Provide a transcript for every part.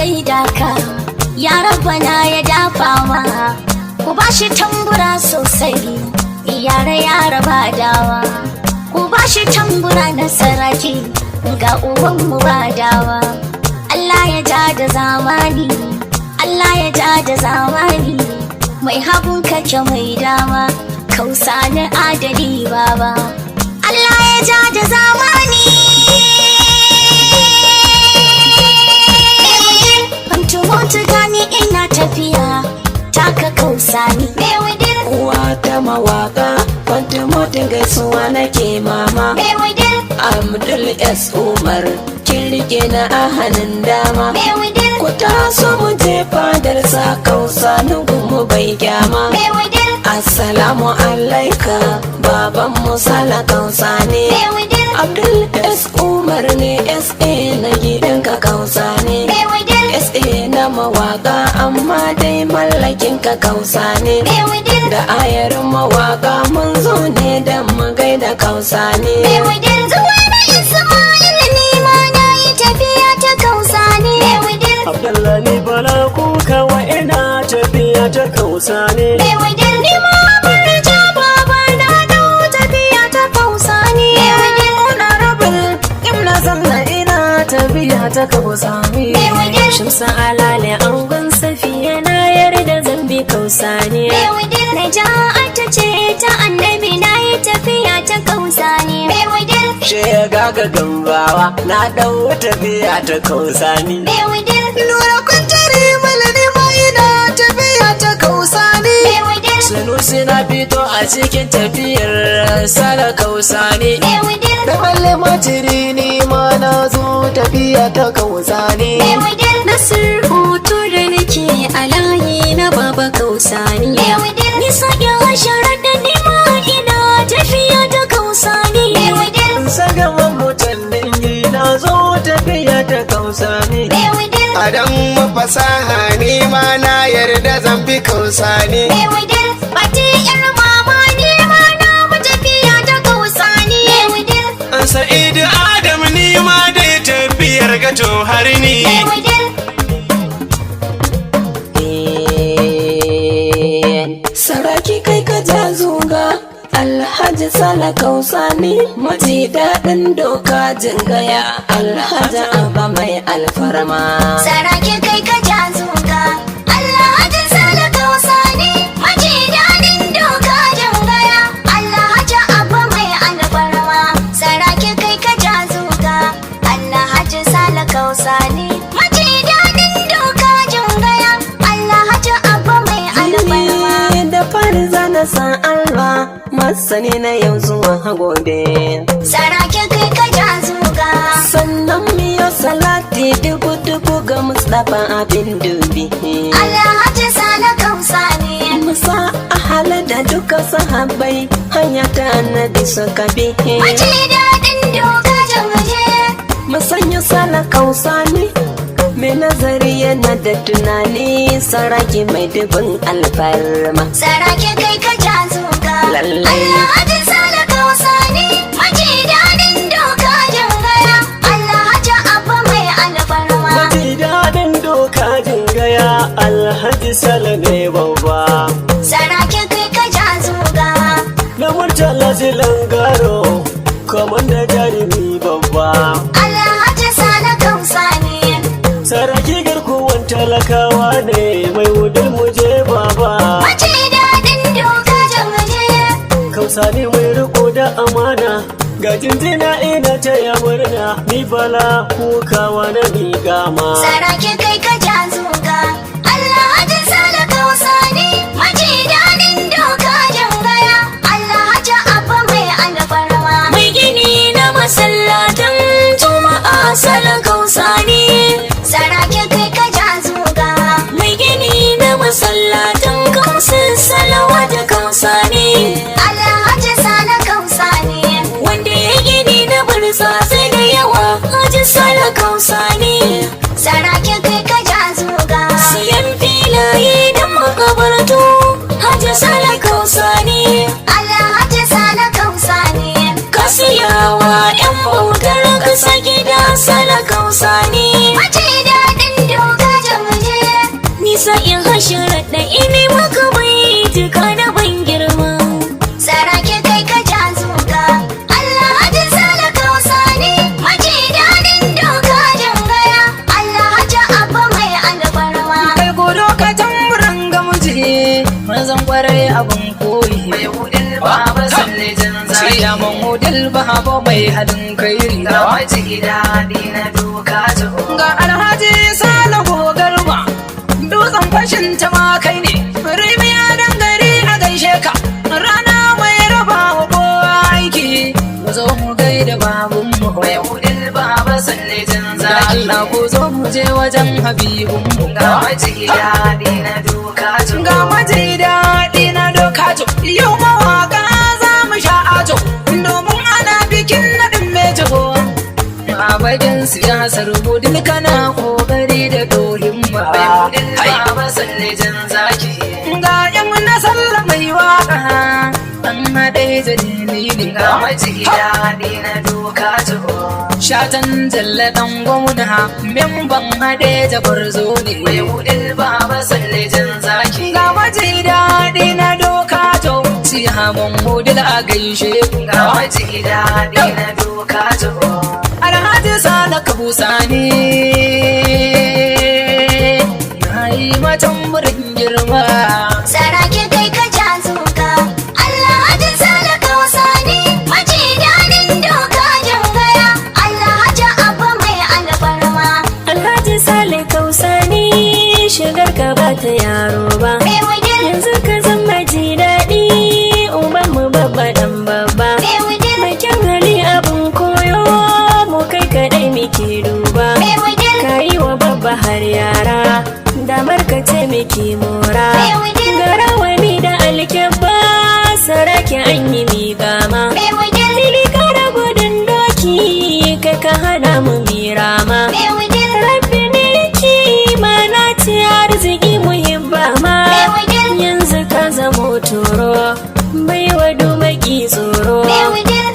gaida ka, ya rabbana ya dafa ma, ku bashi tambura sosai, yara yara ba dawa, ku bashi tambura na saraki, ga ubanmu ba dawa. Allah ya ja da zamani, Allah ya ja da zamani, mai hagun kake mai dama, kausa na adali baba. Allah ya ja da zamani. Fantumotu gani ina tafiya, taka kausa ni. Uwa ta mawaka, fantumotin gaisuwa nake mama. Abdul S. Umar, kin rike na a hannun dama. Ku taso mu je fadar sa kausa nugunmu bai gyama. Assalamu alaika, baban musala kausa ne. Abdul S. Umar ne, SA na gidanka kausa ne. SA na mawaka amma dai mallakin ka kausa ne. Da ayarin mawaka mun zo ne don mu gaida kausa ne. Abdullahi bala kuka wa ina tafiya ta kausa ne. Tafiya ta kausa ne. Shamsa alale angon safiya na yarda zambi kausa ne. Naja'atu ce ta annabi na yi tafiya ta kausa ne. She gaga gambawa na dau tafiya ta kausa ne. Nura kwantare malade ma ina tafiya ta kausa ne. Sunusi na fito a cikin tafiyar sala kausa ne. Da balle matiri ni ma na zo tafiya ta kausa ne. Nasir hoto da nake a layi na baba kausa ne. Nisa ya hasharar da nima ina tafiya ta kausa ne. Sagaman mutan dangi na zo tafiya ta kausa ne. Adam mafasaha ni ma na yarda zan bi kausa ne. Bati yar mama ni ma na mu tafiya ta kausa ne. Sa'idu Adam ni ma dai tafiyar gato har ni. Saraki kai ka ja zuga Alhaji Sala kausa ne. Maji daɗin doka jingaya Alhaji Abba mai alfarma. Saraki kai ka ja zuga Alhaji Sala kausa ne. Maji daɗin doka jingaya Alhaji Abba mai alfarma. Saraki kai ka ja zuga Alhaji Sala kausa ne. Maji daɗin doka jingaya Alhaji Abba mai alfarma. Da fari zana san Allah masani na yau zuwa gobe. Saraki kai ka ja zuga. Sannan miyo salati dubu ga Mustapha abin dubi. Alhaji Sala kausa ne. Musa ahala da duka sahabbai hanya ta annabi suka bi. Maji daɗin doka jingaya. Musanya Sala kausa ne. Mai nazari yana da tunani, saraki mai dubin alfarma. Saraki kai ka ja zuga. Lallai. Alhaji Sala kausa ne. Maji daɗin doka jingaya Alhaji Abba mai alfarma. Maji daɗin doka jingaya Alhaji Sala ne babba. Saraki kai ka ja zuga. Na Murtala Zilangaro, komanda jarumi babba. Alhaji Sala kausa ne. Saraki garkuwan talakawa ne mai wudin muje baba. Maji daɗin doka jingaya. Kausa ne mai riko da amana, ga jinjina ina ta ya murna, ni bala kukawa na mi gama. Saraki kai ka ja zuga. Alhaji Sala kausa ne. Maji daɗin doka jingaya Alhaji Abba mai alfarma. Mai gini na masallatan Juma'a Sala kausa ne. Saraki kai ka ja zuga. Mai gini na masallatan Kausin Salawat kausa ne. Alhaji Sala kausa ne. Wanda ya gini na burtsatse da yawa Haji Sala kausa ne. Saraki kai ka ja zuga. Siyan filaye da makabartu Haji Sala kausa ne. Alhaji Sala kausa ne. Kasiyawa 'yan bautar kasa gida Sala kausa ne. Maji daɗin doka isa in hashira da ini maka bai jika na ban girma. Saraki kai ka ja zuga, Allah hajin sala kausa ne, maji daɗin doka jangaya, Allah haja abba mai alfarma. Kai gudu ka tamburan gamji, mazan kwarai abin koyi. Mai hudin baba salle jan zaki, siyaman hudin baba mai halin kai riga. Maji daɗi na doka jago. Ga Alhaji Salihu Garba, dutsen fashin ta ma kai ne. Rimiya dangare a gaishe ka, rana mai raba wa kowa aiki. Ku zo mu gaida babunmu, mai hudin baba salle jan zaki. Allah ku zo mu je wajen habibunmu. Ga maji daɗi na doka jago. Ga maji daɗi na doka jago. Yau mawaka za mu sha ajo, domin ana bikin naɗin mai jago. A bakin siyasar budin kana kokari da dohin ba. Baba salle jan zaki. Ga yan na sallah mai waka, an haɗe da dalili. Ga maji daɗi na doka jago. Shatan jalla ɗan gwamna, memban haɗe da gwarzo ne. Mai hudin baba salle jan zaki. Ga maji daɗi na doka jago. Siyaman hudin a gaishe. Ga maji daɗi na doka jago. Alhaji Sala Kabusani, na yi matan burin girma. Saraki kai ka ja zuga, Allah hajin sala kausa ne, maji daɗin doka jangaya, Allah haja abba mai alfarma. Alhaji Sale kausa ne, shigar ka ba ta yaro ba. Yanzu ka zama ji daɗi, uban mu babba ɗan babba. Bakin hali abun koyo, mu kai kaɗai muke duba. Ka yi wa babba har yara, damar ka ce muke mora. Ga rawani da alkyabba, saraki an yi miƙama. Lili kara gudun doki, kai ka hana mu mirama. Rabbi ne ki mana ci arziki muhibba ma. Yanzu ka zamo turo, bai wa dumaki tsoro.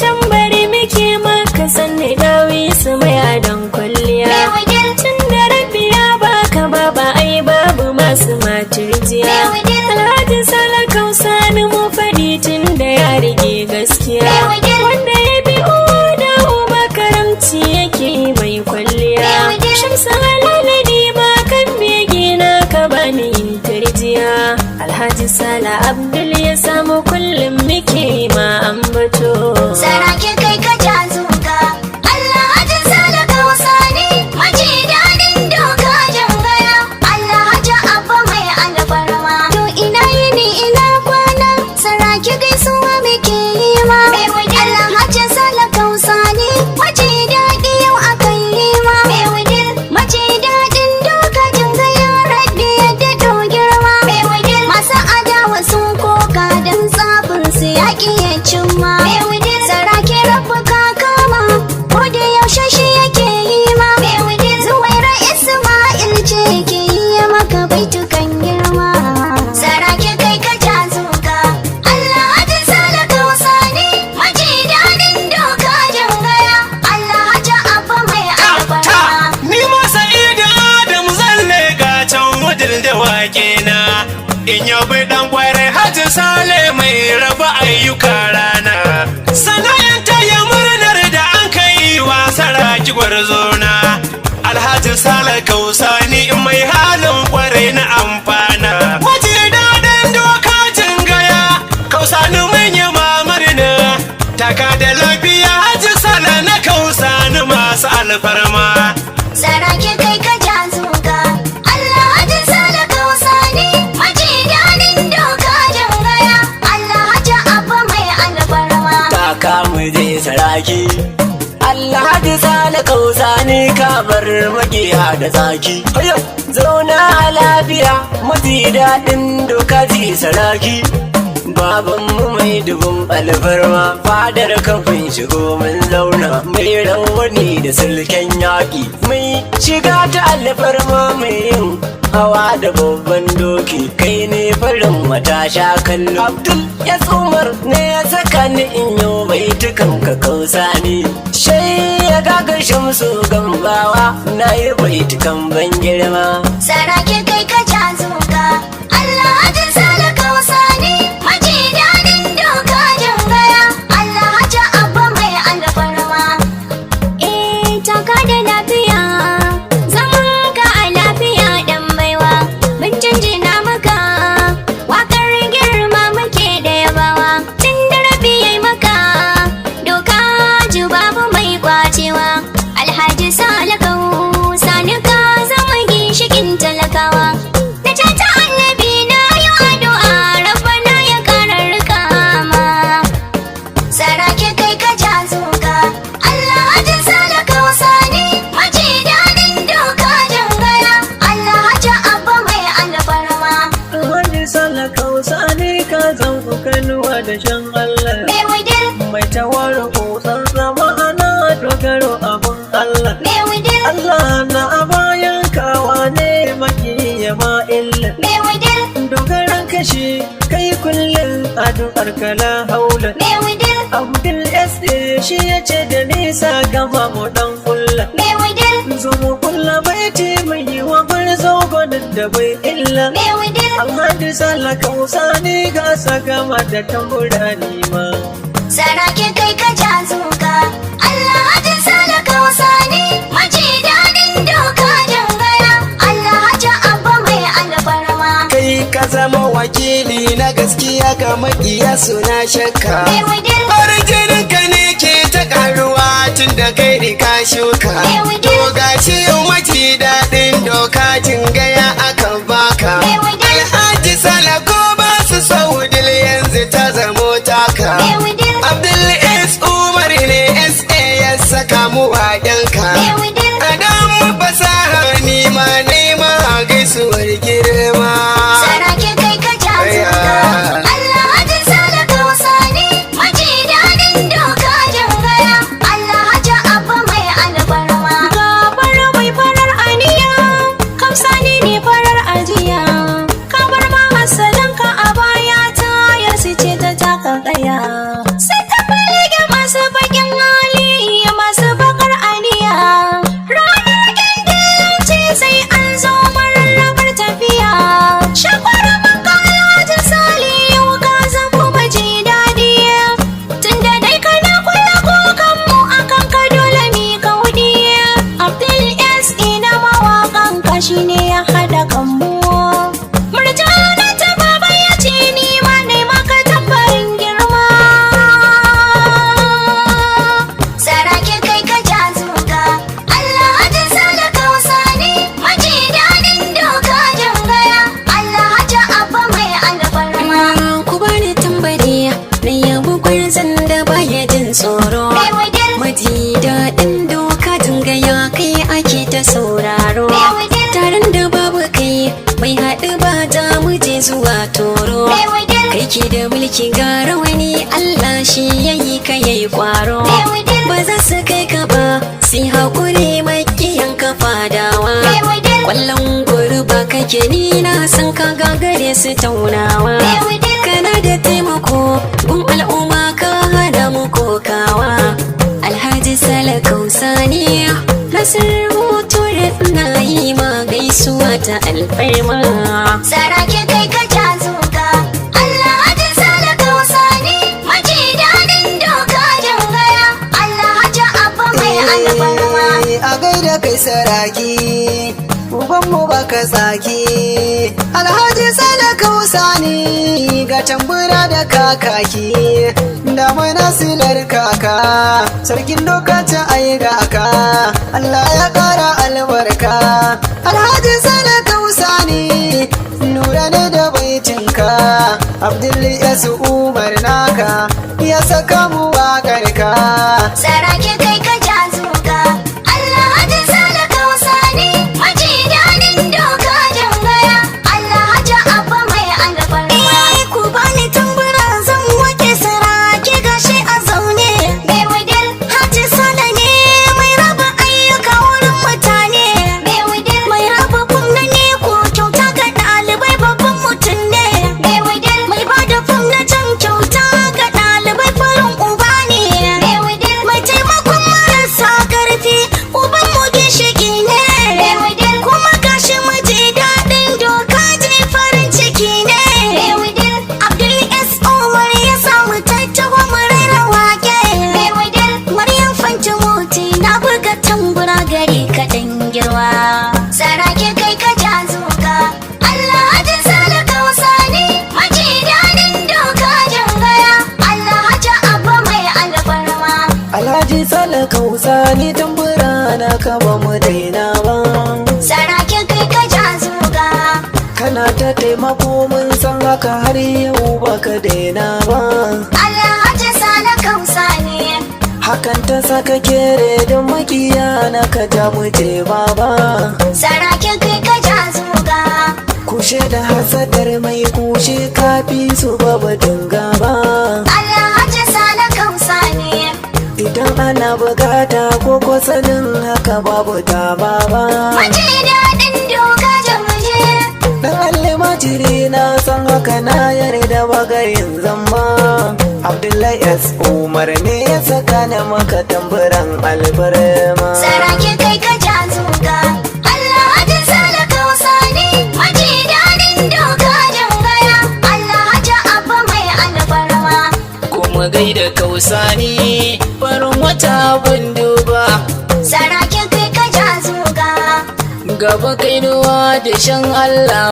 Tambari muke maka sanni dawi su mai adon kwalliya. Tun da rabbi ya baka baba ai babu masu matirjiya. Alhaji Sala kausa ni mu faɗi tun da ya rike gaskiya. Wanda ya bi da uba karamci yake mai kwalliya. Shamsu halaladi ba kan bege na ka bani yin tarjiya. Alhaji Sala Abdul ya samu kullum muke ma ambato. Saraki kai ka ja zuga, Allah hajin sala kausa ne, maji daɗin doka jangaya, Allah haja abba mai alfarma. To ina yini ina kwana, saraki gaisuwa muke yi ma. Allah hajin sala kausa ne, maji daɗi yau akan yi ma. Maji daɗin doka jangaya, rabbi yadda to girma. Masu adawa sun koka don tsafin su yaƙi ya cimma. Saraki rabu ka kama, ko da yaushe shi yake yi ma. Zuwaira Isma'il ce ke yi maka baitukan girma. Saraki kai ka ja zuga, Allah hajin sala kausa ne, maji daɗin doka jangaya, Allah haja abba mai alfarma. Ni ma Sa'idu Adam zalle ga can wajen da wake na. In yabi dan kwarai Hajji Sale mai raba ayyuka rana. Sana'in ta ya murnar da an kai wa saraki gwarzona. Alhaji Sale Kausani mai halin kwarai na amfana. Waje daɗin doka jingaya, Kausani mun yi mamurna. Taka da lafiya Hajji Sale na Kausani masu alfarma. Saraki kai ka ja zuga, Allah hajin sala kausa ne, maji daɗin doka jangaya, Allah haja abba mai alfarma. Taka mu je saraki. Alhaji Sale Kausani kamar magiya da tsaki. Zauna a lafiya, maji daɗin doka ji saraki. Babanmu mai dubin alfarma, fadar kafin shigo mun zauna. Mai rawani da sulken yaƙi, mai shiga ta alfarma mai yin hawa da babban doki. Kai ne farin matasha kallo. Abdul ya tsumar ne ya saka ni in yau baitukan ka Kausani. Shai ya gaga Shamsu Gambawa, na yi baitukan ban girma. Saraki kai ka ja zuga, da shan Allah mai wudil mai tawar kusan zama ana dogaro abun Allah mai wudil Allah na a bayan kawa ne makiya ma illa mai wudil dogaran kashi kai kullum addu'ar kala haula mai wudil Abdul S.A. shi ya ce da nisa gama mu dan kulla mai wudil zo mu kulla baiti mai yi wa gwarzo gwanin da bai illa mai wudil Alhaji Sala Kausa ne gasa gama da tambura nima sarake kai ka ja zuga Allah hajin Sala Kausa ne maji daɗin doka jangaya Allah haja abba mai alfarma kai ka zama wakili na gaskiya ga makiya suna shakka mai wudil farin jinin ka ne ke ta karuwa tun da kai rika shuka to gashi yau maji daɗin doka jingaya aka baka Alhaji Sala ko ba su Saudil yanzu ta zamo taka mai wudil Abdul S. Umar ne S.A. ya saka mu waƙenka mai wudil Adam fasaha ni ma nema gaisuwar girma sarake kai ka ja zuga Allah hajin Sala Kausa ne maji daɗin doka jangaya Allah haja abba mai alfarma gabar mai farar aniya Kausa ne farar ajiya kabar ma hasalanka a baya ta yarsu ce ta taka kaya sai ta balege masu bakin hali masu bakar aniya ranar kindilanci sai an zo mararrabar tafiya shakwara makala ta sali yau ka zama maji daɗi tunda dai kana kula kokanmu akan ka dole mi kaudi Abdul S ina mawaƙan ka shine ya haɗa kanmu murjana ta baba ya ce ni ma ne maka tabbarin girma sarake kai ka ja zuga Allah hajin Sala Kausa ne maji daɗin doka jangaya Allah haja abba mai alfarma ku bani tambari na yabo gwarzon da baya jin tsoro mai wudil maji daɗin doka dingaya kai ake ta sauraro mai wudil taron da babu kai mai haɗu ba za mu je zuwa toro mai wudil kai ke da mulki ga rawani Allah shi yayi ka yayi kwaro mai wudil ba za su kai ka ba sai haƙuri makiyan ka fadawa mai wudil kwallon gurba kake ni na san ka gagare su taunawa mai wudil kana da taimako gun al'umma ka hana mu kokawa Alhaji Sala Kausa ne nasir hoto na yi ma gaisuwa ta alfarma sarake kai ka ja zuga Allah hajin Sala Kausa ne maji daɗin doka jangaya Allah haja abba mai alfarma a gaida kai saraki ubanmu baka tsaki Alhaji Sala Kausa ne ga tambura da kakaki da mai nasilar kaka sarkin lokacin ai ka Allah ya kara albarka Alhaji Sala Kausa ne lura ne da baitinka Abdul S. Umar naka ya saka mu waƙarka sarake kai ka ja zuga Allah hajin Sala Kausa ne maji daɗin doka jangaya Allah haja abba mai alfarma ku bani tambura zan wake sarake gashi a zaune mai wudil hajin Sala ne mai raba ayyuka wurin mutane mai wudil mai raba kumna ne ko kyauta ga ɗalibai babban mutum ne mai wudil mai bada fam na can kyauta ga ɗalibai farin uba ne mai wudil mai taimakon marasa ƙarfi uban mu ginshiki ne mai wudil kuma gashi maji daɗin doka je farin ciki ne mai wudil Abdul S. Umar ya samu tattawa mu raira wake mai wudil Maryam Fantimoti na buga tambura gari kaɗan girma sarake kai ka ja zuga Allah hajin Sala Kausa ne maji daɗin doka jangaya Allah haja abba mai alfarma Alhaji Sala Kausa ne tambura na ka ba mu daina ba sarake kai ka ja zuga kana ta taimako mun san haka har yau baka daina ba Allah hajin Sala Kausa ne hakan ta saka kere don makiya na ka ja mu je baba sarake kai ka ja zuga ku kushe da hasadar mai kushe kafi su babatun gaba. Alhaji Sale Kausani Idan ana bukata ko sanin haka babu ta baba. maji daɗin doka jamuje. Dan almajiri na san haka na yarda bagayin zama. Abdullahi S. Umar ne ya saka na maka tamburan alfarma. Saraki kai ka ja zuga Alhaji Sale Kausani maji daɗin doka jangaya. Alhaji Abba mai alfarma. Kuma gaida Kausani farin wata bunduba. Saraki kai ka ja zuga Gaba kainuwa da shan Allah.